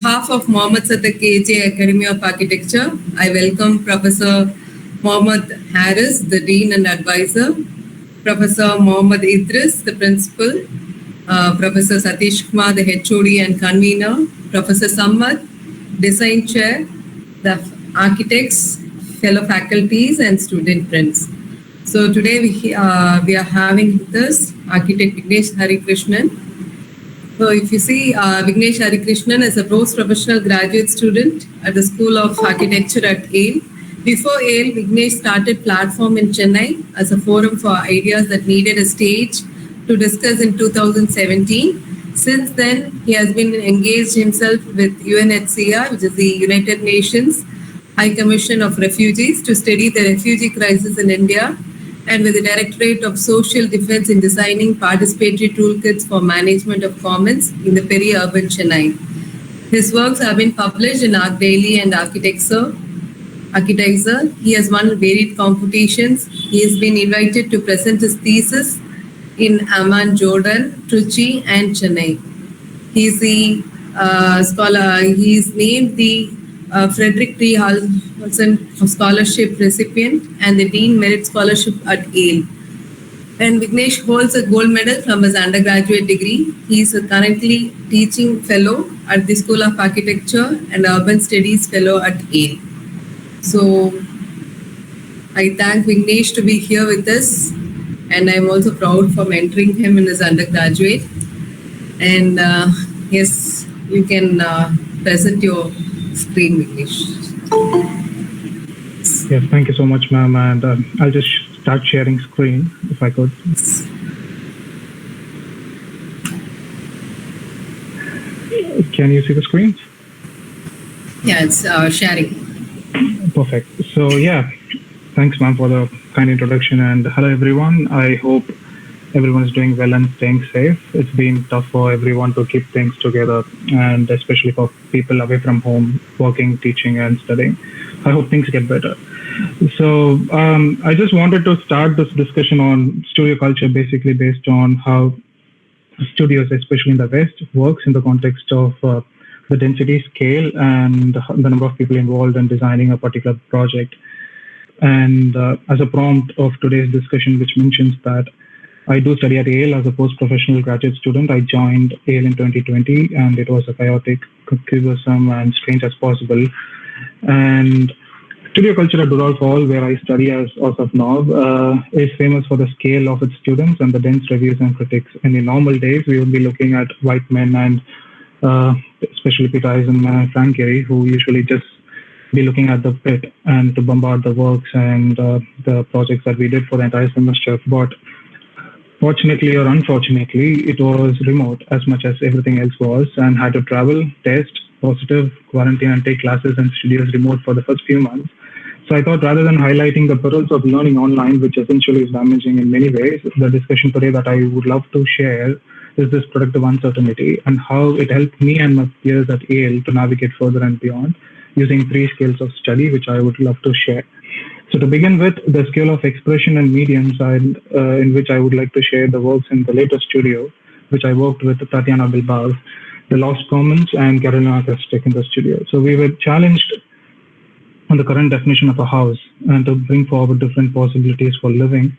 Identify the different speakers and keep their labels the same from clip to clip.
Speaker 1: behalf of Mohammed Saddiq KJ Academy of Architecture, I welcome Professor Mohammed Harris, the Dean and Advisor, Professor Mohammed Idris, the Principal, Professor Satish Kumar, the HOD and Convener, Professor Samad, Design Chair, the architects, fellow faculties and student friends. So today we are having with us Architect Vignesh Harikrishnan. So if you see, Vignesh Harikrishnan is a post-professional graduate student at the School of Architecture at Yale. Before Yale, Vignesh started Platform in Chennai as a forum for ideas that needed a stage to discuss in 2017. Since then, he has been engaged himself with UNHCR, which is the United Nations High Commission of Refugees, to study the refugee crisis in India, and with the Directorate of Social Defense in designing participatory toolkits for management of commons in the peri-urban Chennai. His works have been published in Arc Daily and Architecture. He has won varied competitions. He has been invited to present his thesis in Amman, Jordan, Trichy, and Chennai. He is the scholar. He is named the Frederick T. Halson Scholarship recipient and the Dean Merit Scholarship at Yale. And Vignesh holds a gold medal from his undergraduate degree. He is currently teaching fellow at the School of Architecture and Urban Studies fellow at Yale. So I thank Vignesh to be here with us, and I'm also proud for mentoring him in his undergraduate. And yes, you can present your screen, Vignesh.
Speaker 2: Yes, thank you so much, ma'am. And I'll just start sharing screen if I could. Can you see the screen?
Speaker 1: Yeah, it's sharing.
Speaker 2: Perfect. So yeah, thanks, ma'am, for the kind introduction. And hello, everyone. I hope everyone is doing well and staying safe. It's been tough for everyone to keep things together, and especially for people away from home, working, teaching, and studying. I hope things get better. So I just wanted to start this discussion on studio culture, basically based on how studios, especially in the West, works in the context of the density, scale, and the number of people involved in designing a particular project. And as a prompt of today's discussion, which mentions that I do study at Yale as a post-professional graduate student. I joined Yale in 2020, and it was a chaotic, cumbersome, and strange as possible. And studio culture at Rudolph Hall, where I study as of now, is famous for the scale of its students and the dense reviews and critics. And in normal days, we would be looking at white men and especially Peter Eisen and Frank Gehry, who usually just be looking at the pit and to bombard the works and the projects that we did for the entire semester. But fortunately or unfortunately, it was remote as much as everything else was, and had to travel, test, positive, quarantine, and take classes and studios remote for the first few months. So I thought, rather than highlighting the perils of learning online, which essentially is damaging in many ways, the discussion today that I would love to share is this productive uncertainty and how it helped me and my peers at Yale to navigate further and beyond using 3 scales of study, which I would love to share. So to begin with, the scale of expression and mediums in which I would like to share the works in the latest studio, which I worked with Tatiana Bilbao, the Lost Commons, and Carolina Krestek in the studio. So we were challenged on the current definition of a house and to bring forward different possibilities for living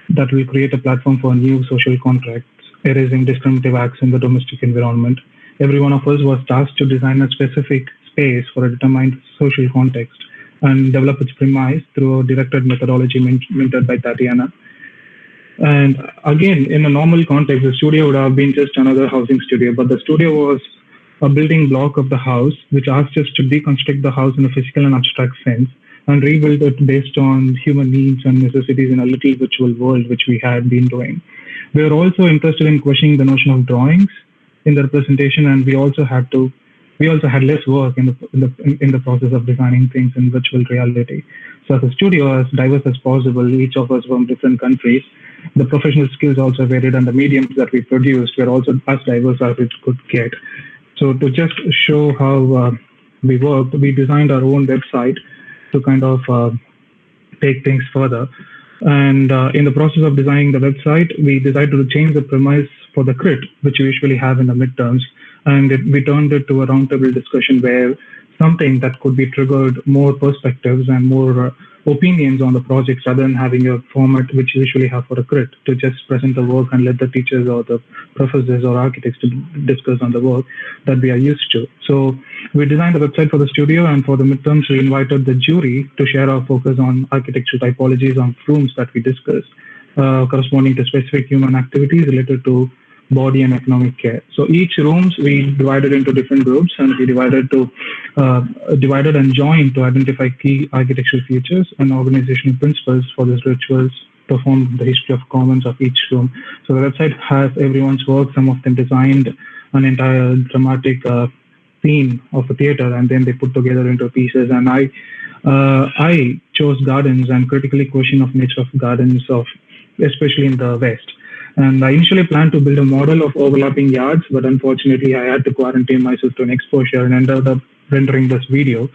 Speaker 2: that will create a platform for new social contracts, erasing discriminative acts in the domestic environment. Every one of us was tasked to design a specific space for a determined social context and develop its premise through a directed methodology mentored by Tatiana. And again, in a normal context, the studio would have been just another housing studio, but the studio was a building block of the house, which asked us to deconstruct the house in a physical and abstract sense and rebuild it based on human needs and necessities in a little virtual world, which we had been doing. We were also interested in questioning the notion of drawings in the representation, and we also had less work in the process of designing things in virtual reality. So as a studio, as diverse as possible, each of us from different countries, the professional skills also varied, and the mediums that we produced were also as diverse as it could get. So to just show how we worked, we designed our own website to kind of take things further. And in the process of designing the website, we decided to change the premise for the crit, which we usually have in the midterms, and we turned it to a roundtable discussion where something that could be triggered more perspectives and more opinions on the projects rather than having a format which you usually have for a crit to just present the work and let the teachers or the professors or architects to discuss on the work that we are used to. So we designed the website for the studio, and for the midterms we invited the jury to share our focus on architectural typologies on rooms that we discussed, corresponding to specific human activities related to body and economic care. So each rooms we divided into different groups, and we divided and joined to identify key architectural features and organizational principles for these rituals performed in the history of commons of each room. So the website has everyone's work. Some of them designed an entire dramatic scene of a theater, and then they put together into pieces. And I chose gardens and critically question of nature of gardens of especially in the West. And I initially planned to build a model of overlapping yards, but unfortunately I had to quarantine myself to an exposure and ended up rendering this video.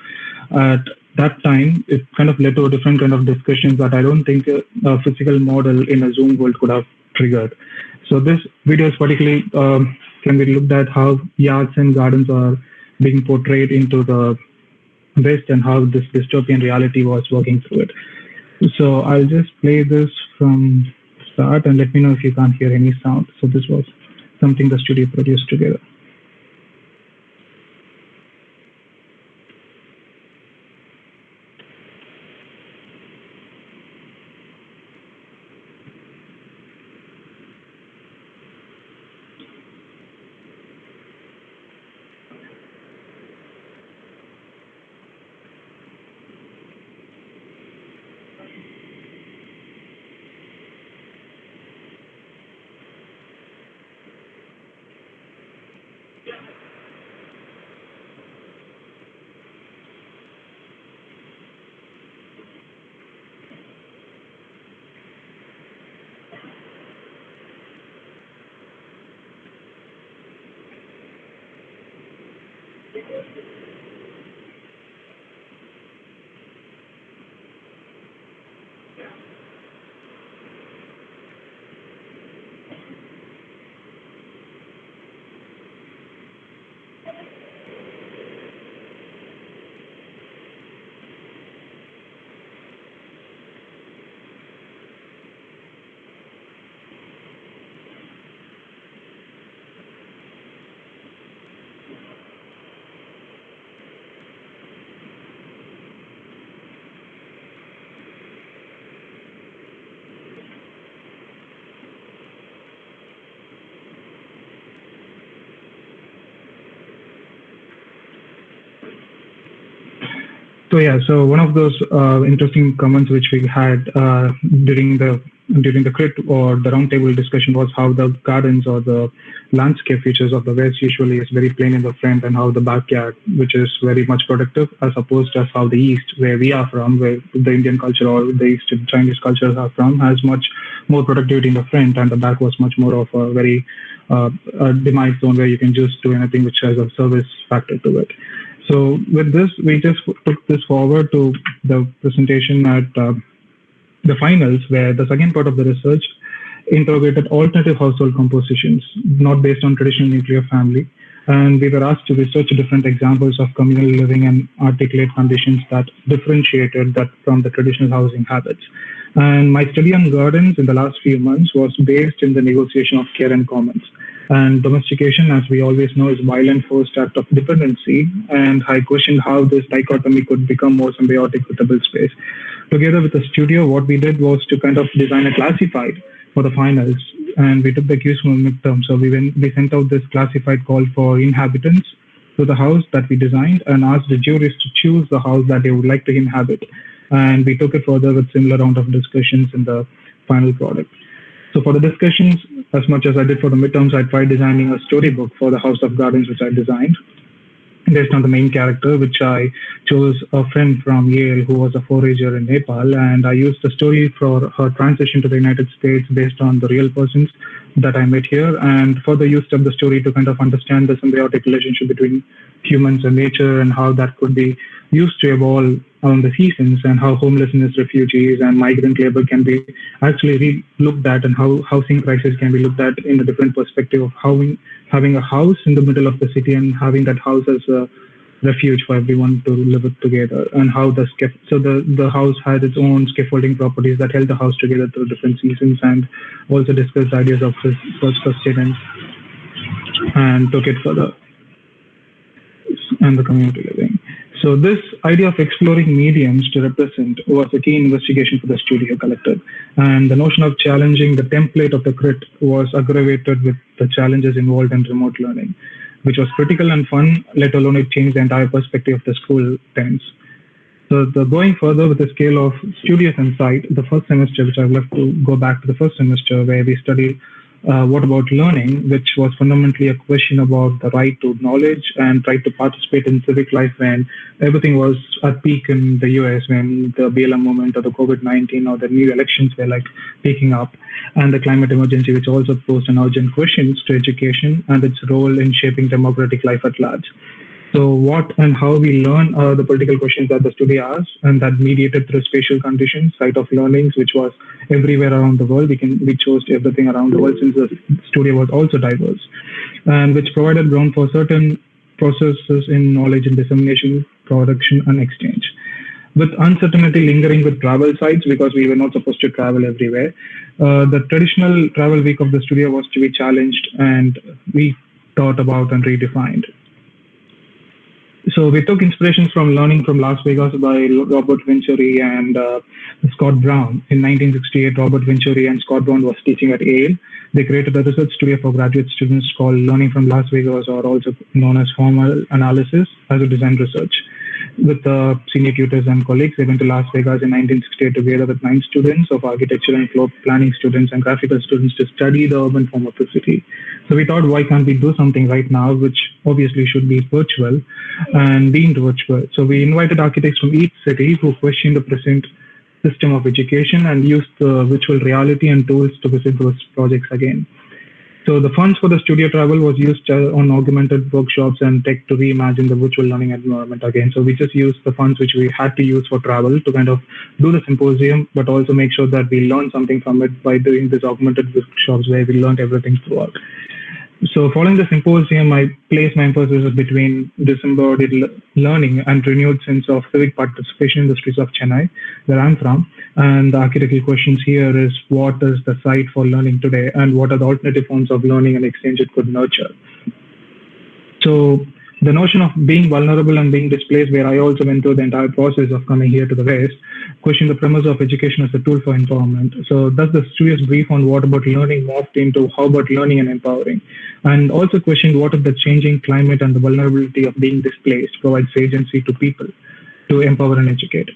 Speaker 2: At that time, it kind of led to a different kind of discussions that I don't think a physical model in a Zoom world could have triggered. So this video is particularly can be looked at how yards and gardens are being portrayed into the West and how this dystopian reality was working through it. So I'll just play this from start and let me know if you can't hear any sound. So this was something the studio produced together. So yeah, so one of those interesting comments which we had during the crit or the roundtable discussion was how the gardens or the landscape features of the West usually is very plain in the front, and how the backyard, which is very much productive, as opposed to how the East, where we are from, where the Indian culture or the East Chinese cultures are from, has much more productivity in the front, and the back was much more of a very demise zone where you can just do anything which has a service factor to it. So with this, we just took this forward to the presentation at the finals, where the second part of the research interrogated alternative household compositions, not based on traditional nuclear family. And we were asked to research different examples of communal living and articulate conditions that differentiated that from the traditional housing habits. And my study on gardens in the last few months was based in the negotiation of care and commons. And domestication, as we always know, is violent forced act of dependency. And I questioned how this dichotomy could become more symbiotic with the built space. Together with the studio, what we did was to kind of design a classified for the finals. And we took the cues from the midterm. So we sent out this classified call for inhabitants to the house that we designed and asked the juries to choose the house that they would like to inhabit. And we took it further with similar round of discussions in the final product. So for the discussions, as much as I did for the midterms, I tried designing a storybook for the House of Gardens, which I designed based on the main character, which I chose a friend from Yale who was a forager in Nepal. And I used the story for her transition to the United States based on the real persons that I met here, and further used up the story to kind of understand the symbiotic relationship between humans and nature, and how that could be used to evolve on the seasons, and how homelessness, refugees, and migrant labor can be actually looked at, and how housing crisis can be looked at in a different perspective of having a house in the middle of the city and having that house as a refuge for everyone to live it together, and how the house had its own scaffolding properties that held the house together through different seasons, and also discussed ideas of sustenance and took it further and the community living. So this idea of exploring mediums to represent was a key investigation for the studio collective. And the notion of challenging the template of the crit was aggravated with the challenges involved in remote learning, which was critical and fun, let alone it changed the entire perspective of the school times. So going further with the scale of studious insight, the first semester, which I've left to go back to the first semester, where we studied what about learning, which was fundamentally a question about the right to knowledge and right to participate in civic life when everything was at peak in the US, when the BLM movement or the COVID-19 or the new elections were like picking up, and the climate emergency, which also posed an urgent questions to education and its role in shaping democratic life at large. So what and how we learn are the political questions that the studio asked, and that mediated through spatial conditions, site of learnings, which was everywhere around the world. We chose everything around the world since the studio was also diverse, and which provided ground for certain processes in knowledge and dissemination, production, and exchange. With uncertainty lingering with travel sites because we were not supposed to travel everywhere, the traditional travel week of the studio was to be challenged and we thought about and redefined. So we took inspirations from Learning from Las Vegas by Robert Venturi and Scott Brown. In 1968, Robert Venturi and Scott Brown was teaching at Yale. They created a research studio for graduate students called Learning from Las Vegas, or also known as Formal Analysis, as a design research. With senior tutors and colleagues, they went to Las Vegas in 1968 together with 9 students of architecture and floor planning students and graphical students to study the urban form of the city. So we thought, why can't we do something right now, which obviously should be virtual and deemed virtual? So we invited architects from each city who questioned the present system of education and used the virtual reality and tools to visit those projects again. So the funds for the studio travel was used on augmented workshops and tech to reimagine the virtual learning environment again. So we just used the funds which we had to use for travel to kind of do the symposium, but also make sure that we learned something from it by doing these augmented workshops where we learned everything throughout. So following the symposium, I placed my emphasis between disembodied learning and renewed sense of civic participation in the streets of Chennai, where I'm from. And the architectural questions here is, what is the site for learning today, and what are the alternative forms of learning and exchange it could nurture? So the notion of being vulnerable and being displaced, where I also went through the entire process of coming here to the West, question the premise of education as a tool for empowerment. So thus the studio's brief on what about learning morphed into how about learning and empowering, and also questioned what if the changing climate and the vulnerability of being displaced provides agency to people to empower and educate.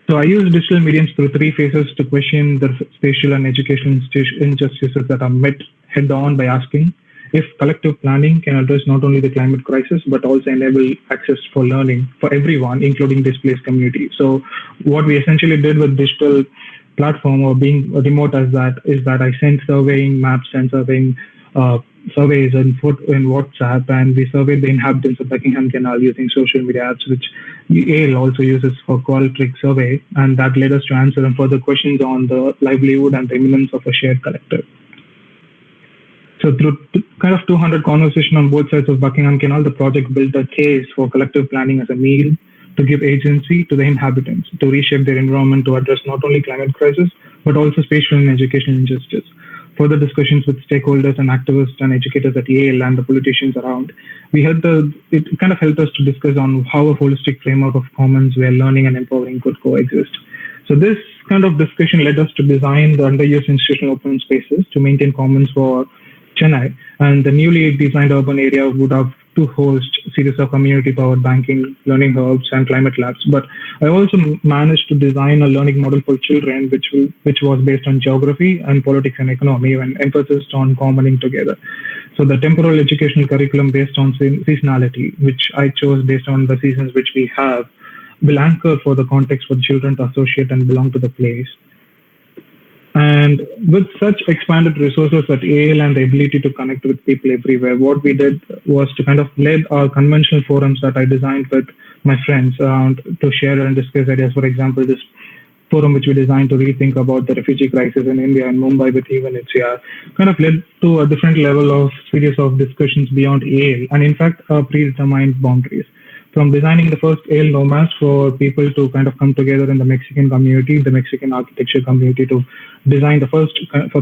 Speaker 2: So I use digital mediums through 3 phases to question the spatial and educational injustices that are met head on by asking if collective planning can address not only the climate crisis, but also enable access for learning for everyone, including displaced communities. So what we essentially did with digital platform, or being remote as that, is that I sent surveying maps and surveying surveys in WhatsApp, and we surveyed the inhabitants of Buckingham Canal using social media apps, which Yale also uses for Qualtrics survey, and that led us to answer and further questions on the livelihood and the imminence of a shared collective. So through kind of 200 conversations on both sides of Buckingham Canal, the project built a case for collective planning as a means to give agency to the inhabitants, to reshape their environment, to address not only climate crisis, but also spatial and educational injustice. Further discussions with stakeholders and activists and educators at Yale and the politicians around, it kind of helped us to discuss on how a holistic framework of commons where learning and empowering could coexist. So this kind of discussion led us to design the underused institutional open spaces to maintain commons for Chennai, and the newly designed urban area would have to host a series of community-powered banking, learning hubs, and climate labs. But I also managed to design a learning model for children, which was based on geography and politics and economy, and emphasized on commoning together. So the temporal educational curriculum based on seasonality, which I chose based on the seasons which we have, will anchor for the context for children to associate and belong to the place. And with such expanded resources at AL and the ability to connect with people everywhere, what we did was to kind of lead our conventional forums that I designed with my friends to share and discuss ideas. For example, this forum which we designed to rethink about the refugee crisis in India and Mumbai with even HCR kind of led to a different level of series of discussions beyond AL and in fact predetermined boundaries. From designing the first AL nomads for people to kind of come together in the Mexican community, the Mexican architecture community, to design the first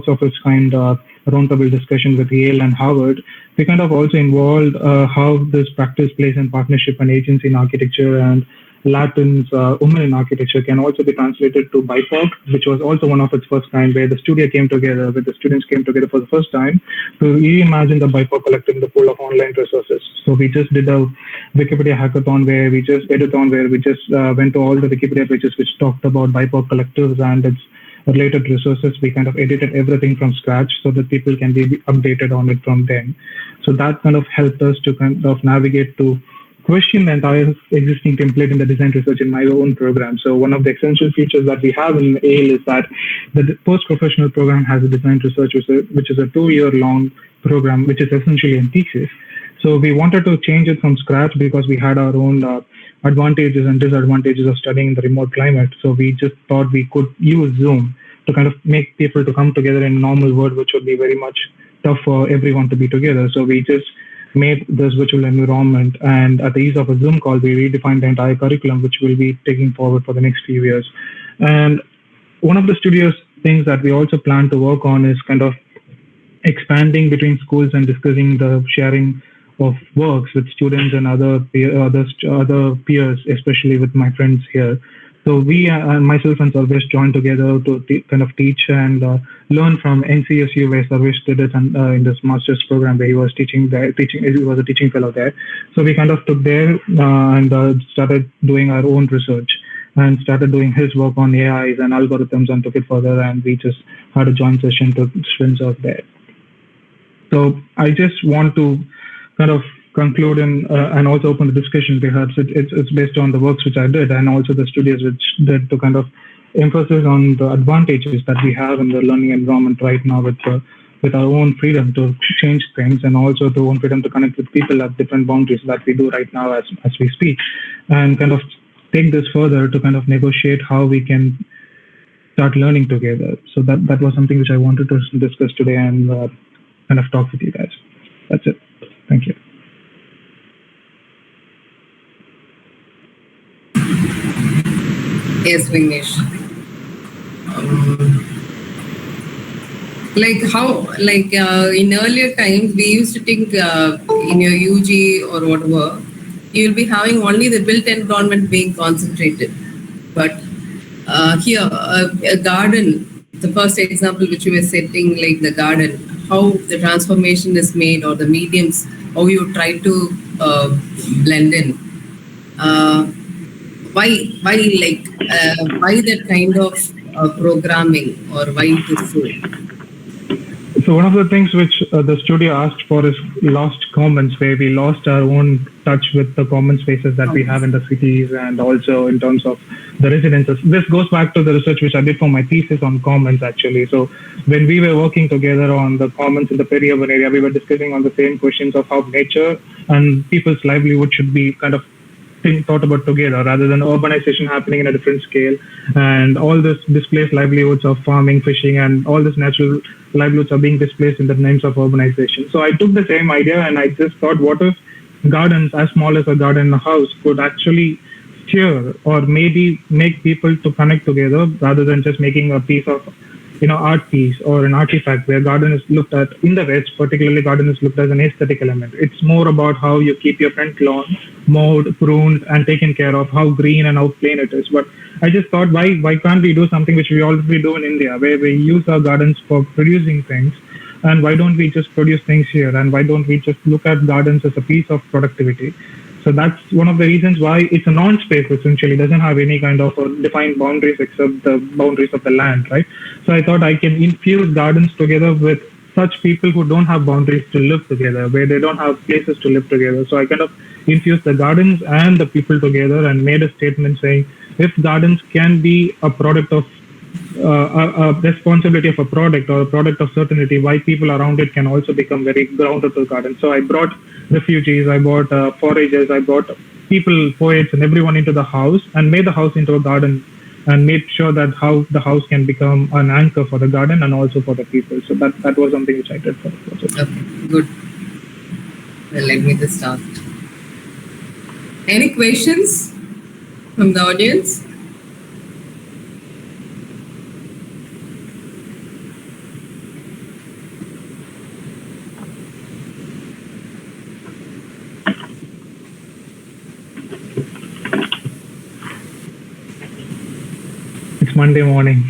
Speaker 2: of its kind roundtable discussion with Yale and Harvard, we kind of also involved how this practice plays in partnership and agency in architecture and Latin's women in architecture can also be translated to BIPOC, which was also one of its first kind, where the studio came together, where the students came together for the first time to reimagine the BIPOC collective in the pool of online resources. So we just did a Wikipedia hackathon where we just went to all the Wikipedia pages which talked about BIPOC collectives and its related resources. We kind of edited everything from scratch so that people can be updated on it from then. So that kind of helped us to kind of navigate to question the entire existing template in the design research in my own program. So one of the essential features that we have in AIL is that the post-professional program has a design research, which is a 2-year-long program, which is essentially a thesis. So we wanted to change it from scratch because we had our own advantages and disadvantages of studying in the remote climate. So we just thought we could use Zoom to kind of make people to come together in a normal world, which would be very much tough for everyone to be together. So we just made this virtual environment, and at the ease of a Zoom call, we redefined the entire curriculum, which we'll be taking forward for the next few years. And one of the studio's things that we also plan to work on is kind of expanding between schools and discussing the sharing of works with students and other peers, especially with my friends here. So we and myself and Sarvesh joined together to kind of teach and learn from NCSU, where Sarvesh did it and in this master's program where he was teaching there. He was a teaching fellow there. So we kind of took there and started doing our own research and started doing his work on AIs and algorithms and took it further. And we just had a joint session to students out there. So I just want to kind of conclude and also open the discussion. Perhaps it's based on the works which I did and also the studios which did to kind of emphasize on the advantages that we have in the learning environment right now with our own freedom to change things and also the own freedom to connect with people at different boundaries that we do right now as we speak, and kind of take this further to kind of negotiate how we can start learning together. So that was something which I wanted to discuss today and kind of talk with you guys. That's it. Thank you.
Speaker 1: Yes, Vignesh. In earlier times, we used to think in your UG or whatever, you will be having only the built environment being concentrated. But here, a garden, the first example which you were setting, like the garden, how the transformation is made or the mediums, how you try to blend in. Why that kind of programming, or why it is so?
Speaker 2: So one of the things which the studio asked for is lost commons, where we lost our own touch with the common spaces that we have in the cities and also in terms of the residences. This goes back to the research which I did for my thesis on commons actually. So when we were working together on the commons in the peri-urban area, we were discussing on the same questions of how nature and people's livelihood should be kind of thought about together rather than urbanization happening in a different scale, and all this displaced livelihoods of farming, fishing, and all this natural livelihoods are being displaced in the names of urbanization. So I took the same idea and I just thought, what if gardens as small as a garden in a house could actually steer or maybe make people to connect together rather than just making a piece of art piece or an artifact, where garden is looked at in the West, particularly garden is looked as an aesthetic element. It's more about how you keep your front lawn mowed, pruned, and taken care of, how green and how plain it is. But I just thought, why can't we do something which we already do in India, where we use our gardens for producing things, and why don't we just produce things here, and why don't we just look at gardens as a piece of productivity? So that's one of the reasons why it's a non-space, essentially. It doesn't have any kind of defined boundaries except the boundaries of the land, right? So I thought I can infuse gardens together with such people who don't have boundaries to live together, where they don't have places to live together. So I kind of infused the gardens and the people together and made a statement saying, if gardens can be a product of a responsibility of a product or a product of certainty, why people around it can also become very grounded to the garden. So I brought refugees, I brought foragers, I brought people, poets, and everyone into the house and made the house into a garden and made sure that how the house can become an anchor for the garden and also for the people. So that was something which I did for the project.
Speaker 1: Okay, good. Well, let me just start. Any questions from the audience?
Speaker 2: It's Monday morning.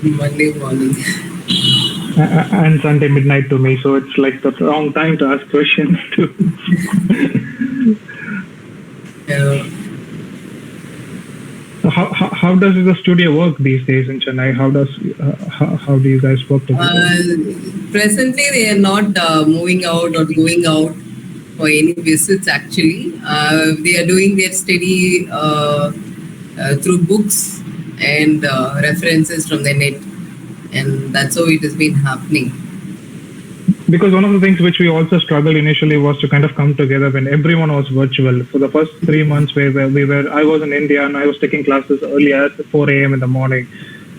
Speaker 1: Monday morning.
Speaker 2: And Sunday midnight to me, so it's like the wrong time to ask questions too. How does the studio work these days in Chennai? How do you guys work together?
Speaker 1: Presently, they are not moving out or going out for any visits. Actually, they are doing their study through books and references from the net, and that's how it has been happening.
Speaker 2: Because one of the things which we also struggled initially was to kind of come together when everyone was virtual. For the first 3 months, I was in India and I was taking classes early at 4 a.m. in the morning.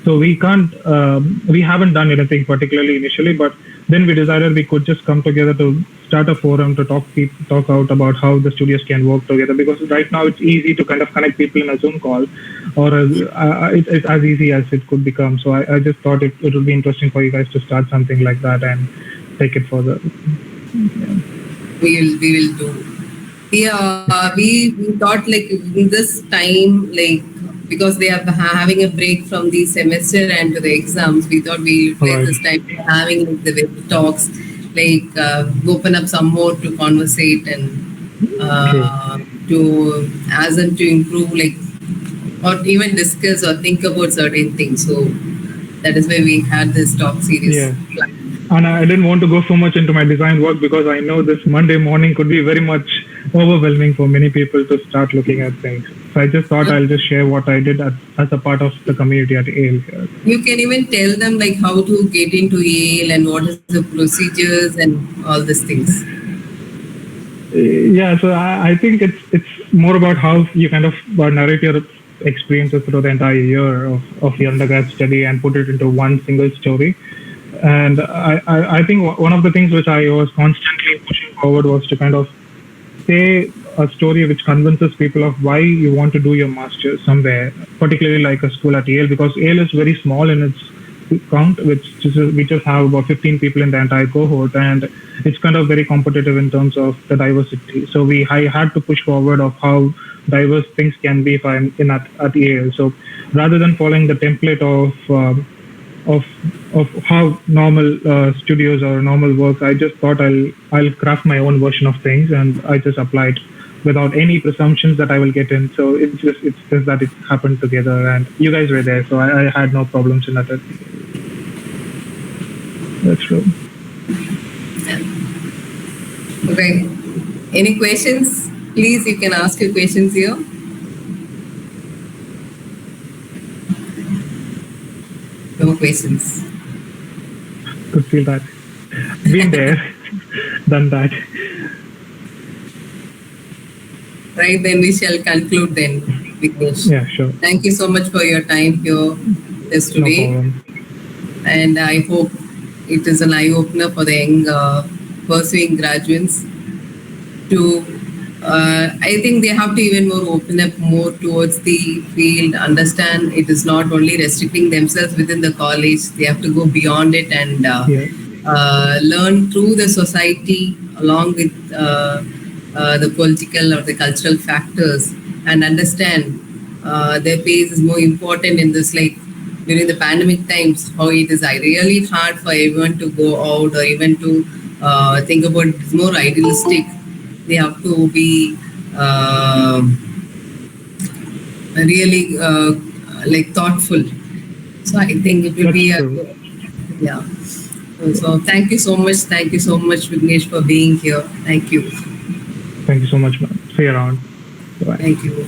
Speaker 2: So we haven't done anything particularly initially, but then we decided we could just come together to start a forum to talk out about how the studios can work together. Because right now it's easy to kind of connect people in a Zoom call, or it's as easy as it could become. So I just thought it would be interesting for you guys to start something like that and take it further. Yeah.
Speaker 1: We will do. Yeah, we thought like in this time, like because they are having a break from the semester and to the exams, we thought we would take this time having like, the web talks, like open up some more to conversate and to ask them to improve, like or even discuss or think about certain things. So that is why we had this talk series.
Speaker 2: Yeah. And I didn't want to go so much into my design work because I know this Monday morning could be very much overwhelming for many people to start looking at things. So I just thought I'll just share what I did as a part of the community at Yale here.
Speaker 1: You can even tell them like how to get into Yale and what is the procedures and all these things.
Speaker 2: Yeah, so I think it's more about how you kind of narrate your experiences through the entire year of your undergrad study and put it into one single story. And I think one of the things which I was constantly pushing forward was to kind of say a story which convinces people of why you want to do your master's somewhere, particularly like a school at Yale, because Yale is very small in its count, we just have about 15 people in the entire cohort, and it's kind of very competitive in terms of the diversity. So I had to push forward of how diverse things can be if I'm at Yale. So rather than following the template of how normal studios or normal work, I just thought I'll craft my own version of things, and I just applied without any presumptions that I will get in. So it's just that it happened together, and you guys were there, so I had no problems in that. That's true.
Speaker 1: Okay. Any questions? Please, you can ask your questions here. No questions.
Speaker 2: Could feel that. Been there, done that.
Speaker 1: Right, then we shall conclude then, Vignesh.
Speaker 2: Yeah, sure.
Speaker 1: Thank you so much for your time here this today.
Speaker 2: No problem.
Speaker 1: And I hope it is an eye-opener for the young pursuing graduates to, I think they have to even more open up more towards the field, understand it is not only restricting themselves within the college, they have to go beyond it and learn through the society along with the political or the cultural factors, and understand their pace is more important in this, like during the pandemic times, how it is really hard for everyone to go out or even to think about it's more idealistic. They have to be really like thoughtful. So I think it will be yeah. So thank you so much. Thank you so much, Vignesh, for being here. Thank you.
Speaker 2: Thank you so much, ma'am. See you around. Bye.
Speaker 1: Thank you.